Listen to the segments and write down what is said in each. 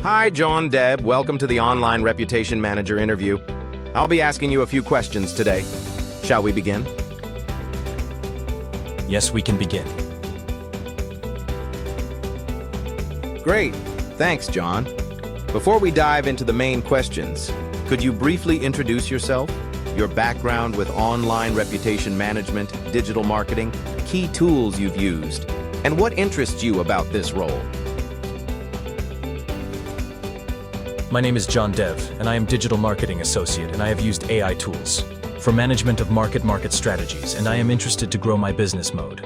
Hi, John Deb. Welcome to the Online Reputation Manager interview. I'll be asking you a few questions today. Shall we begin? Yes, we can begin. Great. Thanks, John. Before we dive into the main questions, could you briefly introduce yourself, your background with online reputation management, digital marketing, key tools you've used, and what interests you about this role? My name is John Dev, and I am Digital Marketing Associate, and I have used AI tools for management of market strategies, and I am interested to grow my business mode.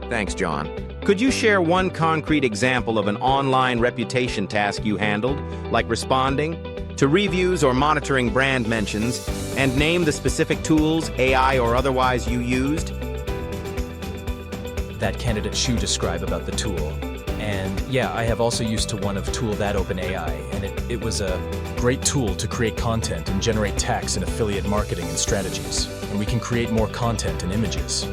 Thanks, John. Could you share one concrete example of an online reputation task you handled, like responding to reviews or monitoring brand mentions, and name the specific tools, AI or otherwise, you used? That candidate Shu described about the tool. And yeah, I have also used to one of tool that OpenAI, and it was a great tool to create content and generate text and affiliate marketing and strategies. And we can create more content and images.